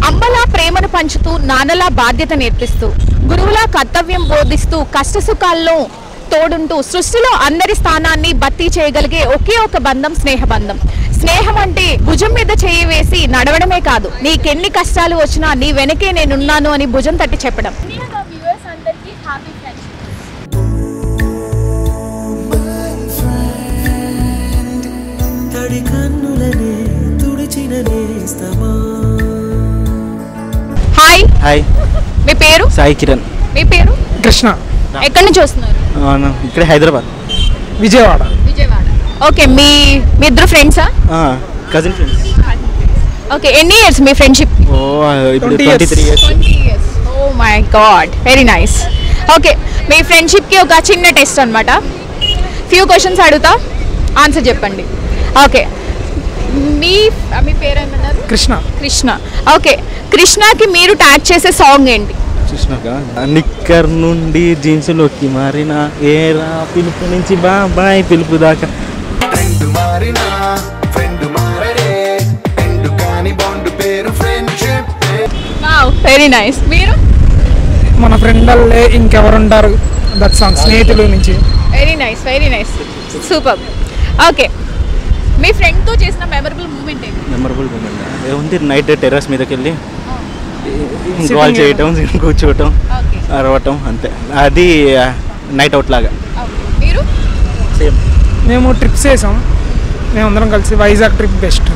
అమ్మలా ప్రేమను పంచుతూ నాన్నలా బాధ్యత నేర్పిస్తూ గురువులా కర్తవ్యం బోధిస్తూ కష్టసుఖాల్లో తోడుంటూ సృష్టిలో అందరి స్థానాన్ని భర్తీ చేయగలిగే ఒకే ఒక బంధం స్నేహబంధం. స్నేహం అంటే భుజం మీద చేయి వేసి నడవడమే కాదు, నీకెన్ని కష్టాలు వచ్చినా నీ వెనకే నేనున్నాను అని భుజం తట్టి చెప్పడం. హాయ్ హాయ్, మీ పేరు? సాయి కిరణ్. మీ పేరు? కృష్ణ. ఎక్కడి నుంచి వస్తున్నారు? ఇక్కడ హైదరాబాద్, విజయవాడ. విజయవాడ. ఓకే, మీ ఇద్దరు ఫ్రెండ్సా? Cousin friends. ఓకే, ఎన్ని ఇయర్స్ మీ ఫ్రెండ్షిప్? ఇప్పుడు 23 years. 20 years. Oh my god, very nice. Okay, మీ ఫ్రెండ్షిప్కి ఒక చిన్న టెస్ట్ అనమాట. ఫ్యూ క్వశ్చన్స్ అడుగుతా, ఆన్సర్ చెప్పండి. ఓకే, మీ పేరు ఏమన్నారు? కృష్ణ. కృష్ణ. ఓకే, కృష్ణకి మీరు ట్యాగ్ చేసే సాంగ్ ఏంటి? నిక్కర్ నుండి జీన్స్లోకి మారిన ఏరా పిలుపు నుంచి బాబాయ్ పిలుపు దాకా. Very nice. మీరు? మన ఫ్రెండ్ అల్లే ఇంకెవరుంటారు, దట్ సాంగ్ స్నేహితులు నుంచి. Very nice, very nice, super. Okay, మీ ఫ్రెండ్తో చేసిన మెమరబుల్ మూమెంట్ ఏంటి? మెమరబుల్ మూమెంట్ ఏముంది, నైట్ టెర్రస్ మీదకి వెళ్ళి కాల్ చేయటం, కూర్చోవటం, అరవటం, అంతే. అది నైట్ అవుట్ లాగా. మీరు? సేమ్. మేము ట్రిప్స్ వేసాం, మేమందరం కలిసి. Vizag trip best.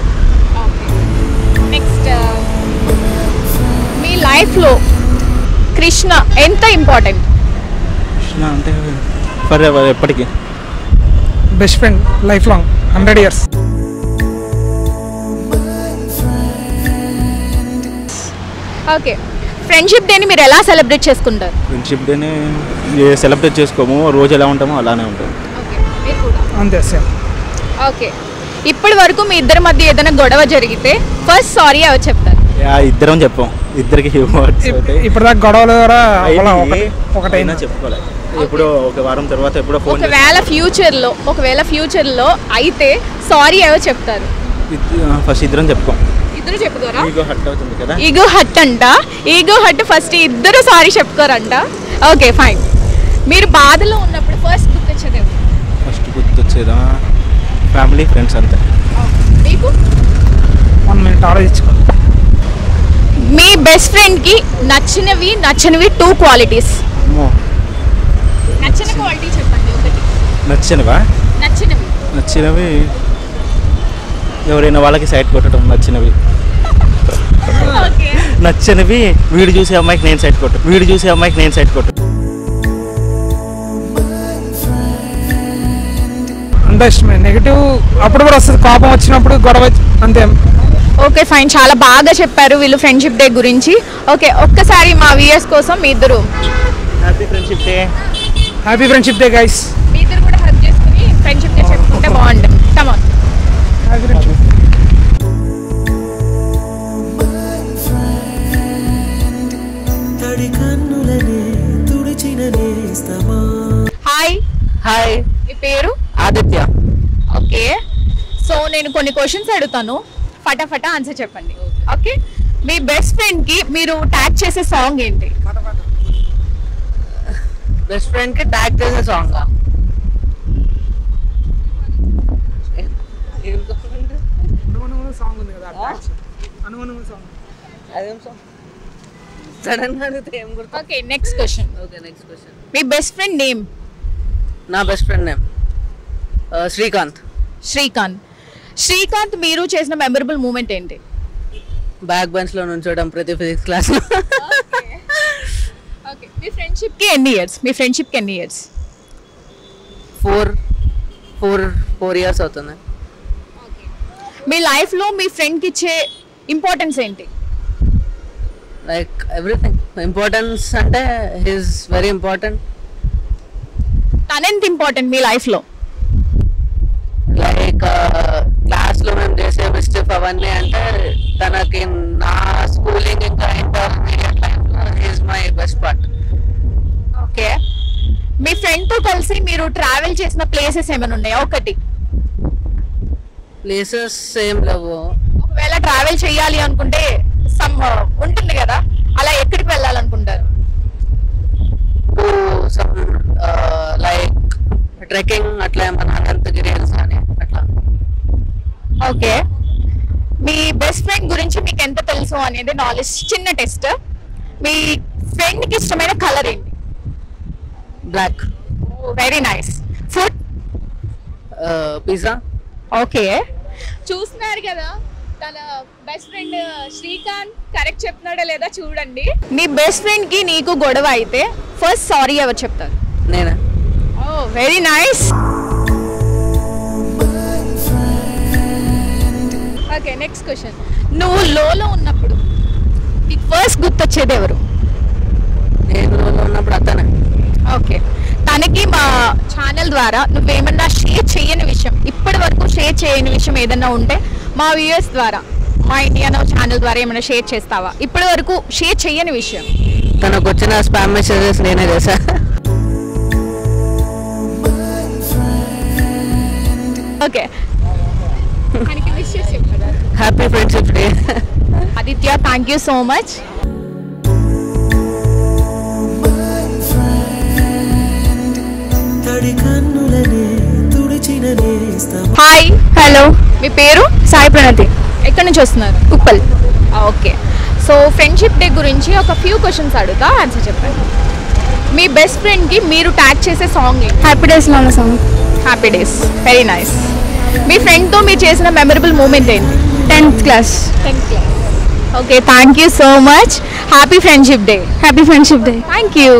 నెక్స్ట్, మీ లైఫ్లో కృష్ణ ఎంత ఇంపార్టెంట్? కృష్ణ అంటే ఫర్ ఎవర్, ఎప్పటికీ best friend, life long, 100 years. Okay, friendship డేని మీరు ఎలా సెలబ్రేట్ చేసుకుంటారు? ఫ్రెండ్షిప్ డేని సెలబ్రేట్ చేసుకోము, రోజు ఎలా ఉంటామో అలానే ఉంటాం. అంతే, సేమ్. ఓకే, ఇప్పటి వరకు మీ ఇద్దరి మధ్య ఏదైనా గొడవ జరిగితే ఫస్ట్ సారీ ఎవరు చెప్తారు? ఇద్దరం చెప్పం, ఇద్దరికి ఇప్పటిదాకా గొడవలు ఒకటైనా చెప్పుకోవాలి. ఎప్పుడో ఒక వారం తర్వాత ఎప్పుడో ఫోన్. ఒకవేళ ఫ్యూచర్లో అయితే సారీ ఎవరు చెప్తారు? ఫస్ట్ ఇద్దరం చెప్పుకోం. ఇద్దరు చెప్పుకోరా? ఈగో హట్ అవుతుంది కదా. ఈగో హట్ అంట. ఈగో హట్ ఫస్ట్ ఇద్దరు సారీ చెప్పుకోరంట. Okay, fine. మీరు బాధలో ఉన్నప్పుడు ఫస్ట్ గుర్తొచ్చేది? ఫస్ట్ గుర్తొచ్చేదా ఫ్యామిలీ, ఫ్రెండ్స్, అంతే. మీకు? 1 minute ఆలోచించుకోండి. మీ బెస్ట్ ఫ్రెండ్కి నచ్చినవి 2 క్వాలిటీస్. నచ్చిన క్వాలిటీ చెప్పండి ఒకటి. నచ్చినవి ఎవరైనా వాళ్ళకి సైడ్ కొట్టడం నచ్చినవి. నచ్చనివి వీడు చూసే అమ్మాయికి నేను సైడ్ కొట్టు. అంత ఇష్టమే. నెగిటివ్ అప్పుడు కూడా వస్తుంది, కోపం వచ్చినప్పుడు, గొడవ, అంతే. Okay, fine. చాలా బాగా చెప్పారు వీళ్ళు ఫ్రెండ్షిప్ డే గురించి. ఓకే, ఒక్కసారి మా వ్యూయర్స్ కోసం మీ ఇద్దరు happy friendship day. Happy friendship day guys. మీ ఇద్దరు కూడా హగ్ చేసుకుని ఫ్రెండ్షిప్ డే చెప్పుకుంటే బాగుంటుంది. Come on. Happy friendship. Hi. Hi, మీ పేరు? ఆదిత్య. ఓకే, సో నేను కొన్ని క్వశ్చన్స్ అడుగుతాను, ఫటాఫటా ఆన్సర్ చెప్పండి. ఓకే, మీ బెస్ట్ ఫ్రెండ్ కి మీరు ట్యాగ్ చేసే సాంగ్ ఏంటి? బెస్ట్ ఫ్రెండ్ కి ట్యాగ్ చేసే సాంగ్ సాంగ్ ఉంది కదా, అనుమనుమ సాంగ్. అదేం సాంగ్? సడన్ గా అడిగితే ఏం గుర్తు? Okay, next question. మీ బెస్ట్ ఫ్రెండ్ నేమ్? నా best friend name Srikanth. Srikanth మీరు చేసిన మెమరబుల్ మూమెంట్ ఏంటి? బ్యాక్ బెంచ్ లో నుంచోడం ప్రతి ఫిజిక్స్ క్లాస్ లో. ఓకే, మీ ఫ్రెండ్షిప్ కి ఎన్ని ఇయర్స్? 4 years అవుతుంది. మీ లైఫ్ లో మీ ఫ్రెండ్ కి ఇచ్చే ఇంపార్టెన్స్ ఏంటి? Like everything. ఇంపార్టెన్స్ అంటే హీస్ వెరీ ఇంపార్టెంట్. తనెంత ఇంపార్టెంట్ మీ లైఫ్ లో? లైక్ క్లాస్ లో మేము చేసే మిస్టేక్ అవన్నీ అంటే తనకి నా స్కూలింగ్ ఇంకా ఇంటర్మీడియట్ లైఫ్ లో he's my best part. Okay, me friend తో కలిసి మీరు ట్రావెల్ చేసిన ప్లేసెస్ ఏమైనా ఉన్నాయా? ఒకటి. ప్లేసెస్ ఏం లేవు. ఒకవేళ ట్రావెల్ చేయాలి అనుకుంటే సమ్ ఉంటుంది కదా, అలా ఎక్కడికి వెళ్ళాలనుకుంటారు? సమ్ లైక్ ట్రెక్కింగ్ అట్లా మన అనంతగిరి హిల్స్ అని అట్లా. ఓకే, మీ బెస్ట్ ఫ్రెండ్ గురించి మీకు ఎంత తెలుసు అనేది నాలెడ్జ్ చిన్న టెస్ట్. మీ ఫ్రెండ్ కి ఇష్టమైన కలర్ ఏంటి? Black. Very nice. Food? Pizza. Okay, చూస్తున్నారు కదా తన బెస్ట్ ఫ్రెండ్ శ్రీకాంత్ కరెక్ట్ చెప్తున్నాడా లేదా చూడండి. నీ బెస్ట్ ఫ్రెండ్ కి నీకు గొడవ అయితే ఫస్ట్ సారీ ఎవరు చెప్తారు? నేనా? Oh very nice. Okay, next question. నువ్వు లోలో ఉన్నప్పుడు నీకు ఫస్ట్ గుర్తొచ్చేది ఎవరు? నేను లోలో ఉన్నప్పుడు అతనే. ఓకే, తనకి మా ఛానల్ ద్వారా నువ్వేమన్నా షేర్ చేయని విషయం, ఇప్పటి వరకు షేర్ చేయని విషయం ఏదన్నా ఉంటే మా వ్యూయర్స్ ద్వారా, మా ఇండియా నౌ ఛానల్ ద్వారా ఏమైనా షేర్ చేస్తావా? ఇప్పటి వరకు షేర్ చేయని విషయం. తనకు వచ్చిన స్పామ్ మెసేజెస్ నేనే చేశా. Okay, happy friendship day. Aditya, thank you so much. Hi. Hello, మీ పేరు? సాయి ప్రణతి, ఎక్కడి నుంచి వస్తున్నారు? Uppal. Okay, so friendship day గురించి ఒక ఫ్యూ క్వశ్చన్స్ అడుగుతా, ఆన్సర్ చెప్పండి. మీ బెస్ట్ ఫ్రెండ్కి మీరు ట్యాగ్ చేసే సాంగ్ ఏంటి? హ్యాపీ డేస్ లో ఉన్న song. Happy days, very nice. మీ ఫ్రెండ్తో మీరు చేసిన మెమరబుల్ మూమెంట్ ఏంటి? 10th class. Okay, thank you so much. Happy friendship day. Happy friendship day. Thank you.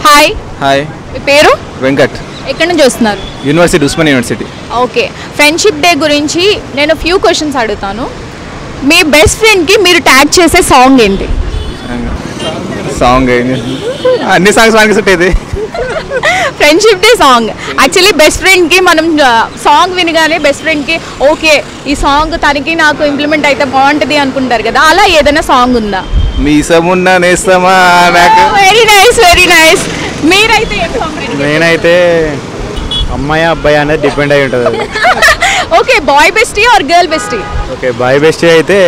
Hi. Hi, మీ పేరు? వెంకట్. ఎక్కడి నుంచి వస్తున్నారు? University, Osman university. Okay, friendship day గురించి నేను ఫ్యూ క్వశ్చన్స్ అడుగుతాను. మీ బెస్ట్ ఫ్రెండ్కి మీరు ట్యాగ్ చేసే సాంగ్ ఏంటి? సాంగ్ అన్ని సాంగ్స్ మనకి సెట్ అయితే friendship day song. Actually best ఫ్రెండ్కి మనం సాంగ్ వినగానే బెస్ట్ ఫ్రెండ్కి ఓకే ఈ సాంగ్ తనకి నాకు ఇంప్లిమెంట్ అయితే బాగుంటుంది అనుకుంటారు కదా, అలా ఏదైనా సాంగ్ ఉందా? మీసమున్నా నేస్తామా నాకు. Very nice, very nice. మీరైతే ఏం సాంగ్? నేనైతే అమ్మాయి అబ్బాయి అనేది డిపెండ్ అయి ఉంటుంది అది. Okay, boy bestie or girl bestie? Okay, boy best అయితే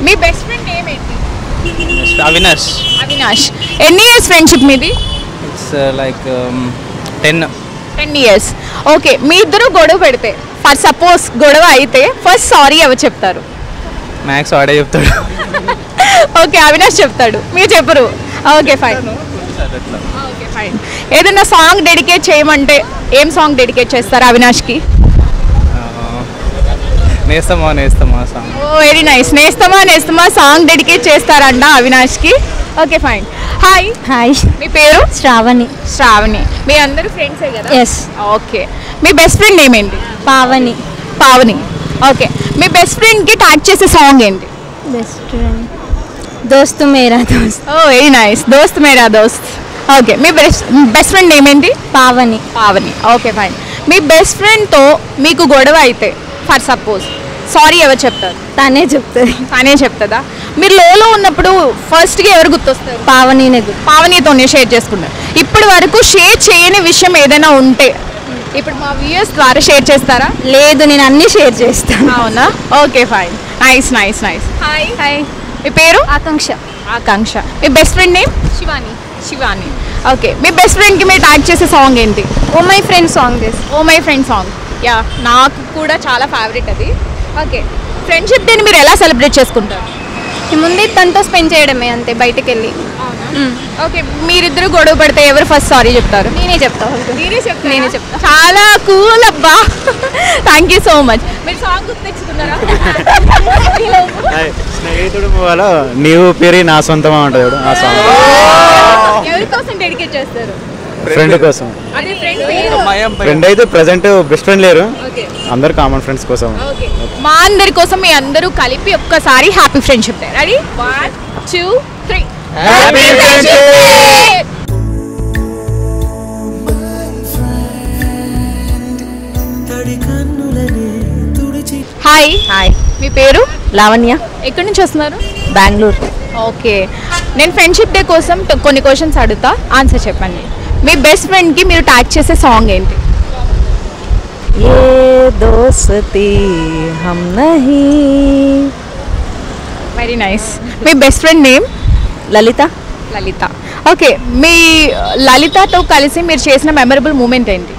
మీ బెస్ట్ ఫ్రెండ్ నేమ్ ఏంటి? అవినాష్. అవినాష్. ఎన్ని ఇయర్స్ ఫ్రెండ్షిప్ మీది? It's like 10 years. ఓకే, మీ ఇద్దరు గొడవ పెడితే, ఫర్ సపోజ్ గొడవ అయితే ఫస్ట్ సారీ ఎవరు చెప్తారు? మ్యాక్స్ ఆడే చెప్తాడు. ఓకే, అవినాష్ చెప్తాడు, మీరు చెప్పరు. Okay fine. Okay fine. ఏదైనా సాంగ్ డెడికేట్ చేయమంటే ఏం సాంగ్ డెడికేట్ చేస్తారు అవినాష్కి? నేస్తామా నేస్తామా సాంగ్. Oh very nice. నేస్తమా నేస్తమా సాంగ్ డెడికేట్ చేస్తారంట అవినాష్కి. Okay fine. హాయ్. హాయ్, మీ పేరు? శ్రావణి. శ్రావణి. మీ అందరూ ఫ్రెండ్సే కదా? ఎస్. ఓకే, మీ బెస్ట్ ఫ్రెండ్ నేమ్ ఏంటి? పావని. పావని. ఓకే, మీ బెస్ట్ ఫ్రెండ్కి ట్యాగ్ చేసే సాంగ్ ఏంటి? బెస్ట్ ఫ్రెండ్ దోస్తు మేరా దోస్త్. Oh very nice. దోస్త్ మేరా దోస్త్. ఓకే, మీ బెస్ట్ ఫ్రెండ్ నేమ్ ఏంటి? పావని. పావని. Okay fine. మీ బెస్ట్ ఫ్రెండ్తో మీకు గొడవ అయితే ఫర్ సపోజ్ సారీ ఎవరు చెప్తారు? తనే చెప్తుంది. తనే చెప్తుందా? మీరు లోలో ఉన్నప్పుడు ఫస్ట్గా ఎవరు గుర్తొస్తారు? పావనినే పావనితోనే షేర్ చేసుకుంటారు. ఇప్పటి వరకు షేర్ చేయని విషయం ఏదైనా ఉంటే ఇప్పుడు మా వ్యూయర్స్ ద్వారా షేర్ చేస్తారా? లేదు, నేను అన్ని షేర్ చేస్తాను. అవునా? Okay fine. Nice nice nice. Hi. Hi, మీ పేరు? ఆకాంక్ష. ఆకాంక్ష. మీ best friend name? Shivani. Shivani. Okay, మీ బెస్ట్ ఫ్రెండ్కి మీరు ట్యాగ్ చేసే సాంగ్ ఏంటి? Oh my friend song this. Oh my friend song. Yeah, నాకు కూడా చాలా ఫేవరెట్ అది. ఓకే, ఫ్రెండ్షిప్ డేని మీరు ఎలా సెలబ్రేట్ చేసుకుంటారు? ముందే తనతో స్పెండ్ చేయడమే, అంతే, బయటకు వెళ్ళి. ఓకే, మీరిద్దరు గొడవ పడితే ఎవరు ఫస్ట్ సారీ చెప్తారు? నేనే చెప్తా. నేనే చెప్తా. చాలా కూల్ అబ్బా. Thank you so much. మీరు సాంగ్ గుర్తు తెచ్చుకున్నారా? స్నేహితుడు పోవాలో నీవు పేరు నా సొంతమా ఉంటుంది ఆ సాంగ్. ఎవరి కోసం డెడికేట్ చేస్తారు? ఫ్రెండ్ కోసం. అదే ఫ్రెండ్ పేరు? ఫ్రెండ్ అయితే ప్రెసెంట్ బెస్ట్ ఫ్రెండ్ లేరు, ఓకే అందరు కామన్ ఫ్రెండ్స్ కోసం. ఓకే, మా అందరి కోసం మీ అందరూ కలిపి ఒక్కసారి happy friendship day. Ready? 1 2 3. Happy friendship day. Hi. Hi, మీ పేరు? లావణ్య. ఎక్కడి నుంచి వస్తున్నారు? బెంగళూరు. ఓకే, నేను ఫ్రెండ్షిప్ డే కోసం కొన్ని క్వశ్చన్స్ అడుగుతా, ఆన్సర్ చెప్పండి. మీ బెస్ట్ ఫ్రెండ్కి మీరు ట్యాగ్ చేసే సాంగ్ ఏంటి? ఏ దోస్తి హమ్ నహీ. Very nice. మీ best friend name? Lalitha. Lalitha. Okay, మీ లలితతో కలిసి మీరు చేసిన మెమరబుల్ మూమెంట్ ఏంటి?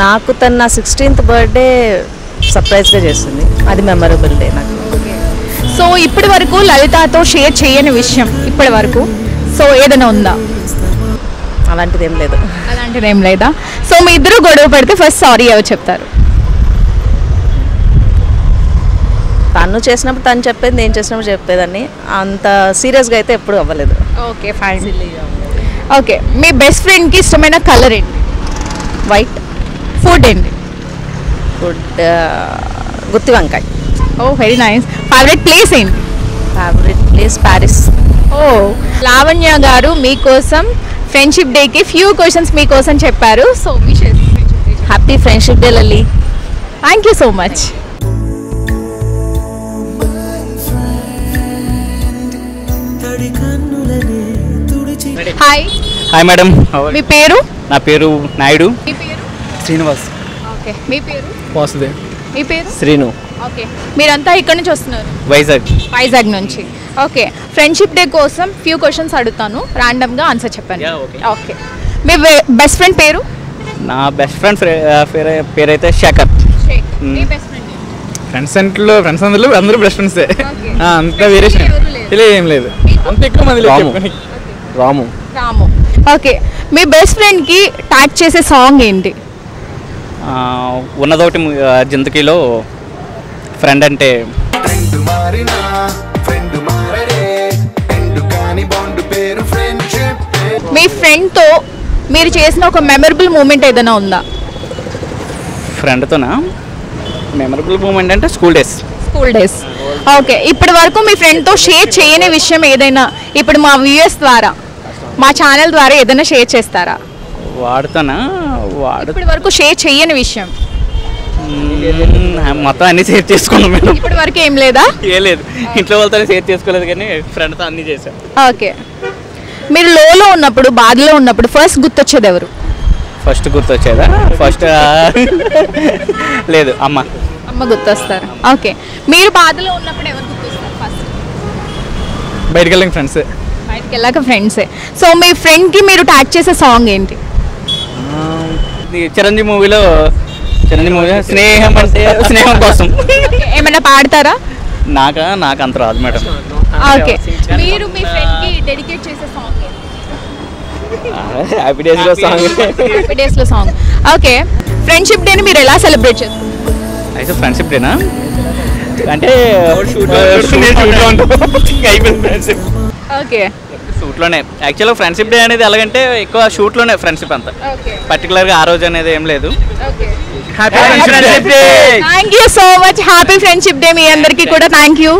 నాకు తన 16th బర్త్డే సర్ప్రైజ్గా చేస్తుంది, అది మెమరబుల్ డే నాకు. సో ఇప్పటి వరకు లలితతో షేర్ చేయని విషయం ఇప్పటి వరకు సో ఏదైనా ఉందా? అలాంటిది ఏం లేదు. అలాంటిది ఏం లేదా? సో మీ ఇద్దరు గొడవ పడితే ఫస్ట్ సారీ ఎవరు చెప్తారు? తను చేసినప్పుడు తను చెప్పేది, నేను చేసినప్పుడు చెప్పేదాన్ని. అంత సీరియస్గా అయితే ఎప్పుడు అవ్వలేదు. Okay fine. ఓకే, మీ బెస్ట్ ఫ్రెండ్కి ఇష్టమైన కలర్ ఏంటి? వైట్. ఫుడ్ ఏంటి? ఫుడ్ గుత్తి వంకాయ. Oh very nice. Favourite place ఏంటి? Favourite place Paris. Oh Lavanya గారు మీకోసం ఫ్రెండ్షిప్ డేకి ఫ్యూ క్వశ్చన్స్ మీకోసం చెప్పారు. So wishes. Happy friendship day Lalli. Thank you so much. Hi, hi madam. మీ పేరు? నా పేరు నాయుడు. మీ పేరు? శ్రీనివాస్. ఓకే, మీ పేరు? వాసుదేవ్. మీ పేరు? శ్రీను. ఓకే, మీరంతా ఇక్కడ నుంచి వస్తున్నారు? వైజాగ్. వైజాగ్ నుంచి. ఓకే, ఫ్రెండ్షిప్ డే కోసం ఫ్యూ క్వశ్చన్స్ అడుగుతాను, ర్యాండమ్గా ఆన్సర్ చెప్పండి. Yeah, okay. ఓకే, మీ బెస్ట్ ఫ్రెండ్ పేరు? నా బెస్ట్ ఫ్రెండ్ పేరైతే శేఖర్. మీ బెస్ట్ ఫ్రెండ్? ఫ్రెండ్స్ అందరూ బెస్ట్ ఫ్రెండ్సే. Okay. అంత వేరియేషన్ ఎవరు లేరు? ఇలా ఏం లేదు. అంత ఎక్కువ మంది లేదు రాము. చెప్పుకోనికి. రాము. రాము. ఓకే, మీ బెస్ట్ ఫ్రెండ్కి ట్యాగ్ చేసే సాంగ్ ఏంటి? ఉన్నదొకటి జిందగీలో ఫ్రెండ్ అంటే మీ ఫ్రెండ్తో మీరు చేసిన ఒక మెమరబుల్ మూమెంట్ ఏదైనా ఉందా? ఫ్రెండ్తోనా మెమరబుల్ మూమెంట్ అంటే school days. School days. Okay, ఇప్పటి వరకు మీ ఫ్రెండ్తో షేర్ చేయని విషయం ఏదైనా ఇప్పుడు మా వ్యూయర్స్ ద్వారా, మా ఛానల్ ద్వారా ఏదైనా షేర్ చేస్తారా? వాడుతానా? ఇప్పటి వరకు షేర్ చేయని విషయం మొత్తం అన్ని షేర్ చేసుకున్నాం మేడం. ఇప్పటి వరకు ఏం లేదా? ఏ లేదు, ఇంట్లో వాళ్ళతో షేర్ చేసుకోలేదు కానీ ఫ్రెండ్తో అన్ని చేశాను. ఓకే, మీరు లోలో ఉన్నప్పుడు, బాధలో ఉన్నప్పుడు ఫస్ట్ గుర్తొచ్చేది ఎవరు? ఫస్ట్ గుర్తొచ్చేదా? ఫస్ట్ లేదు, అమ్మ. అమ్మ గుర్తొస్తారు. ఓకే, మీరు బాధలో ఉన్నప్పుడు ఎవరు గుర్తొస్తారు ఫస్ట్? బయటకు వెళ్ళిన ఫ్రెండ్స్. బయటికి వెళ్ళాక ఫ్రెండ్సే. సో మీ ఫ్రెండ్కి మీరు ట్యాగ్ చేసే సాంగ్ ఏంటి? చిరంజీవి మూవీలో స్నేహం అంటే స్నేహం కోసం. ఏమైనా పాడతారా? నాకు అంత రాదు మేడం. ఓకే, మీరు మీ ఫ్రెండ్కి డెడికేట్ చేసే సాంగ్ ఏంటి? హ్యాపీ డేస్లో సాంగ్. హ్యాపీ డేస్లో సాంగ్. ఓకే, ఫ్రెండ్షిప్ డేని మీరు ఎలా సెలబ్రేట్ చేస్తారు? అయితే ఫ్రెండ్షిప్ డేనా అంటే ఓకే, షూట్లోనే. యాక్చువల్గా ఫ్రెండ్షిప్ డే అనేది ఎలాగంటే ఎక్కువ షూట్లోనే ఫ్రెండ్షిప్ అంతా. ఓకే, పర్టికులర్గా ఆ రోజు అనేది ఏం లేదు. Okay. Happy friendship day. Thank you so much. Happy friendship day మీ అందరికీ కూడా. Thank you.